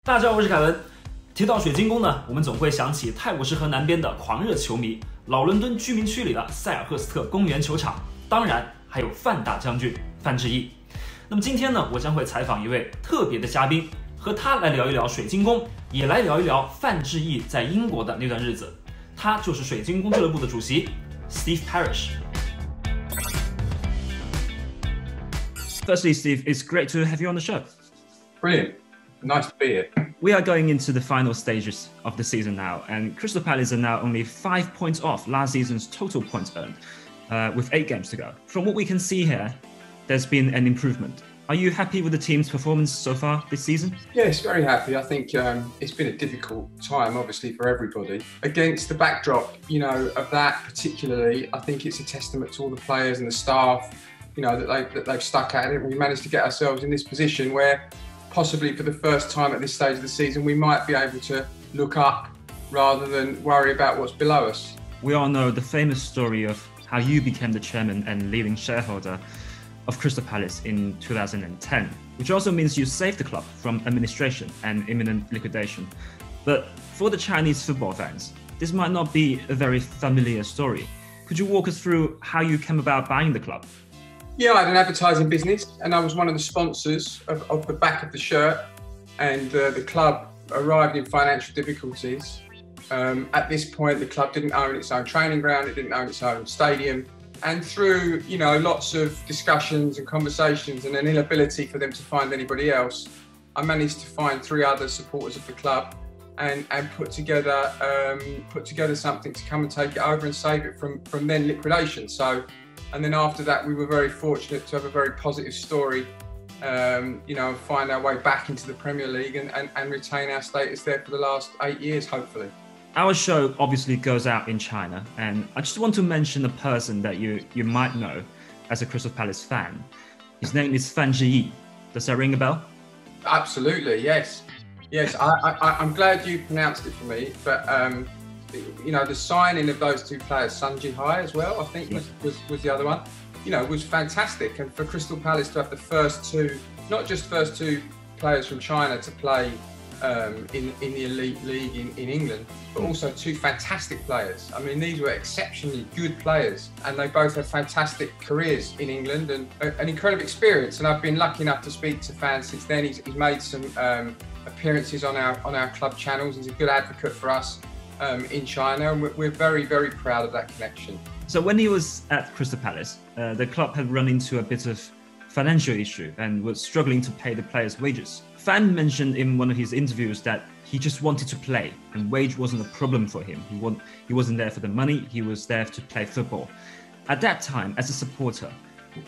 大家好，我是凯文。提到水晶宫呢，我们总会想起泰晤士河南边的狂热球迷，老伦敦居民区里的塞尔赫斯特公园球场，当然还有范大将军范志毅。那么今天呢，我将会采访一位特别的嘉宾，和他来聊一聊水晶宫，也来聊一聊范志毅在英国的那段日子。他就是水晶宫俱乐部的主席 Steve Parish。Firstly, Steve, it's great to have you on the show. Brilliant. Nice to be here. We are going into the final stages of the season now, and Crystal Palace are now only 5 points off last season's total points earned, with 8 games to go. From what we can see here, there's been an improvement. Are you happy with the team's performance so far this season? Yes, very happy. I think it's been a difficult time, obviously, for everybody. Against the backdrop, of that particularly, I think it's a testament to all the players and the staff, that they've stuck at it. We managed to get ourselves in this position where possibly for the first time at this stage of the season, we might be able to look up rather than worry about what's below us. We all know the famous story of how you became the chairman and leading shareholder of Crystal Palace in 2010, which also means you saved the club from administration and imminent liquidation. But for the Chinese football fans, this might not be a very familiar story. Could you walk us through how you came about buying the club? Yeah, I had an advertising business and I was one of the sponsors of the back of the shirt, and the club arrived in financial difficulties. At this point, the club didn't own its own training ground, it didn't own its own stadium. And through, lots of discussions and conversations and an inability for them to find anybody else, I managed to find 3 other supporters of the club and put together something to come and take it over and save it from then liquidation. And then after that, we were very fortunate to have a very positive story, and find our way back into the Premier League and retain our status there for the last 8 years, hopefully. Our show obviously goes out in China, and I just want to mention a person that you might know as a Crystal Palace fan. His name is Fan Zhiyi. Does that ring a bell? Absolutely, yes. Yes, I'm glad you pronounced it for me, but the signing of those 2 players, Sun Jihai as well, I think was the other one, was fantastic. And for Crystal Palace to have the first 2, not just first 2 players from China to play in the elite league in England, but also 2 fantastic players. I mean, these were exceptionally good players, and they both had fantastic careers in England and an incredible experience. And I've been lucky enough to speak to fans since then. He's made some appearances on our club channels. He's a good advocate for us in China, and we're very, very proud of that connection. So when he was at Crystal Palace, the club had run into a bit of financial issue and was struggling to pay the players' wages. Fan mentioned in one of his interviews that he just wanted to play and wage wasn't a problem for him. He wasn't there for the money, he was there to play football. At that time, as a supporter,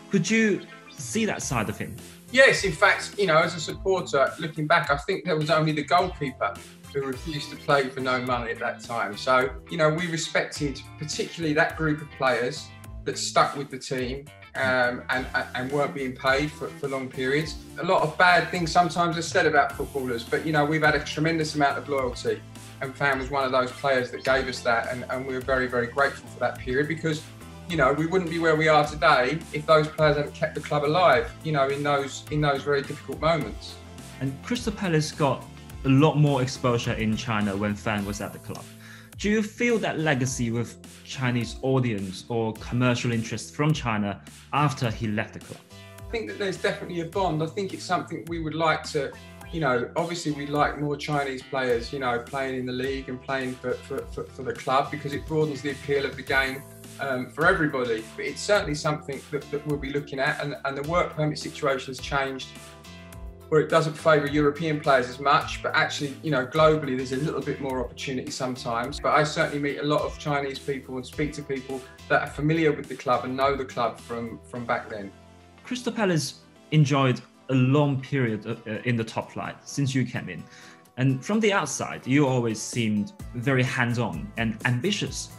could you see that side of him? Yes, in fact, as a supporter, looking back, I think there was only the goalkeeper who refused to play for no money at that time. So, we respected particularly that group of players that stuck with the team and weren't being paid for long periods. A lot of bad things sometimes are said about footballers, but we've had a tremendous amount of loyalty, and Fan was one of those players that gave us that, and we're very, very grateful for that period, because we wouldn't be where we are today if those players hadn't kept the club alive, in those very difficult moments. And Crystal Palace got a lot more exposure in China when Fan was at the club. Do you feel that legacy with Chinese audience or commercial interest from China after he left the club? I think that there's definitely a bond. I think it's something we would like to, obviously we'd like more Chinese players, playing in the league and playing for the club, because it broadens the appeal of the game for everybody. But it's certainly something that we'll be looking at, and the work permit situation has changed, where it doesn't favour European players as much, but actually, globally there's a little bit more opportunity sometimes. But I certainly meet a lot of Chinese people and speak to people that are familiar with the club and know the club from back then. Crystal Palace enjoyed a long period in the top flight since you came in. And from the outside, you always seemed very hands-on and ambitious.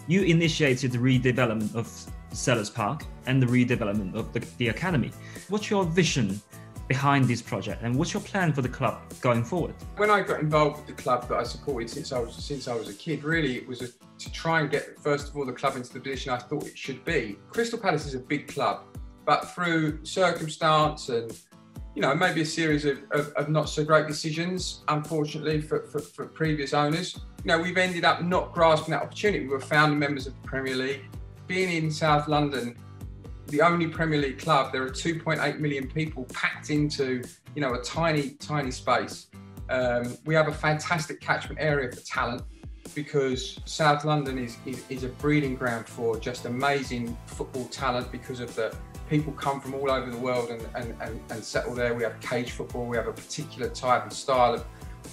You initiated the redevelopment of Sellers Park and the redevelopment of the academy. What's your vision behind this project, and what's your plan for the club going forward? When I got involved with the club that I supported since I was a kid, really it was to try and get, first of all, the club into the position I thought it should be. Crystal Palace is a big club, but through circumstance and maybe a series of not so great decisions, unfortunately, for previous owners. We've ended up not grasping that opportunity. We were founding members of the Premier League. Being in South London, the only Premier League club, there are 2.8 million people packed into, a tiny, tiny space. We have a fantastic catchment area for talent, because South London is a breeding ground for just amazing football talent, because of the people come from all over the world and settle there. We have cage football, we have a particular type and style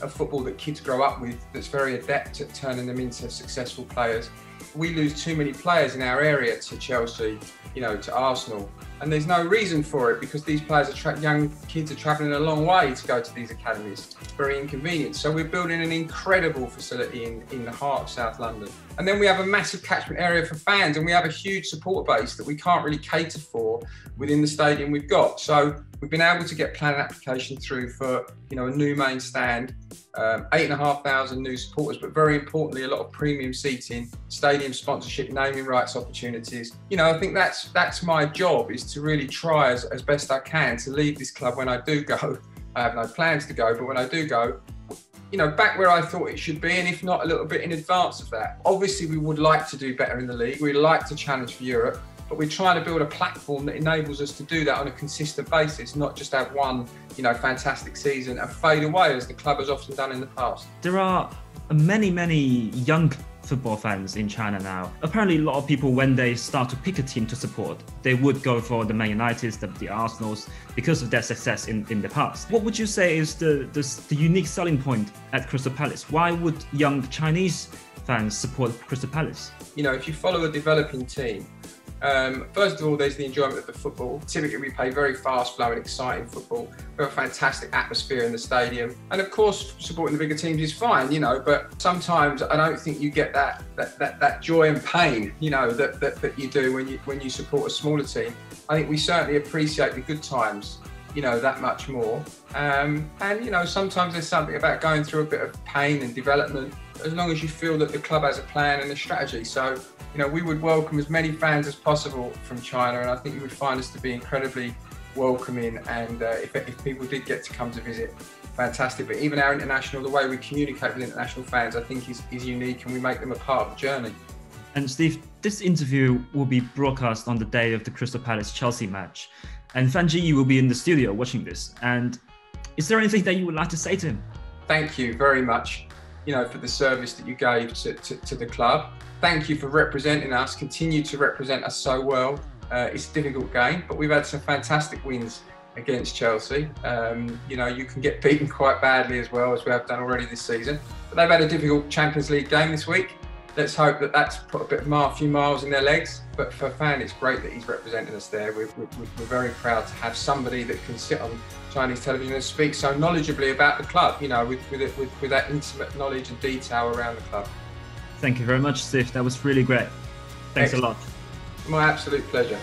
of football that kids grow up with that's very adept at turning them into successful players. We lose too many players in our area to Chelsea, to Arsenal, and there's no reason for it, because these players young kids are travelling a long way to go to these academies. It's very inconvenient. So we're building an incredible facility in the heart of South London. And then we have a massive catchment area for fans, and we have a huge support base that we can't really cater for within the stadium we've got. So we've been able to get planning application through for a new main stand, 8,500 new supporters, but very importantly, a lot of premium seating, stadium sponsorship, naming rights opportunities. I think that's my job, is to really try as best I can to lead this club when I do go. I have no plans to go, but when I do go, back where I thought it should be, and if not, a little bit in advance of that. Obviously, we would like to do better in the league. We'd like to challenge for Europe, but we're trying to build a platform that enables us to do that on a consistent basis, not just have one, fantastic season and fade away as the club has often done in the past. There are many young football fans in China now. Apparently, a lot of people, when they start to pick a team to support, they would go for the Man Uniteds, the Arsenals, because of their success in the past. What would you say is the unique selling point at Crystal Palace? Why would young Chinese fans support Crystal Palace? If you follow a developing team, first of all, there's the enjoyment of the football. Typically, we play very fast-flowing, exciting football. We have a fantastic atmosphere in the stadium. And of course, supporting the bigger teams is fine, but sometimes I don't think you get that joy and pain, that you do when you support a smaller team. I think we certainly appreciate the good times, that much more. And sometimes there's something about going through a bit of pain and development, as long as you feel that the club has a plan and a strategy. So, we would welcome as many fans as possible from China, and I think you would find us to be incredibly welcoming. And if people did get to come to visit, fantastic. But even our international, the way we communicate with international fans, I think is unique, and we make them a part of the journey. And Steve, this interview will be broadcast on the day of the Crystal Palace-Chelsea match, and Fan Zhiyi will be in the studio watching this. And is there anything that you would like to say to him? Thank you very much, for the service that you gave to the club. Thank you for representing us, continue to represent us so well. It's a difficult game, but we've had some fantastic wins against Chelsea. You can get beaten quite badly as well, as we have done already this season. But they've had a difficult Champions League game this week. Let's hope that that's put a few miles in their legs. But for Fan, it's great that he's representing us there. We're very proud to have somebody that can sit on Chinese television and speak so knowledgeably about the club, with that intimate knowledge and detail around the club. Thank you very much, Steve. That was really great. Thanks a lot. My absolute pleasure.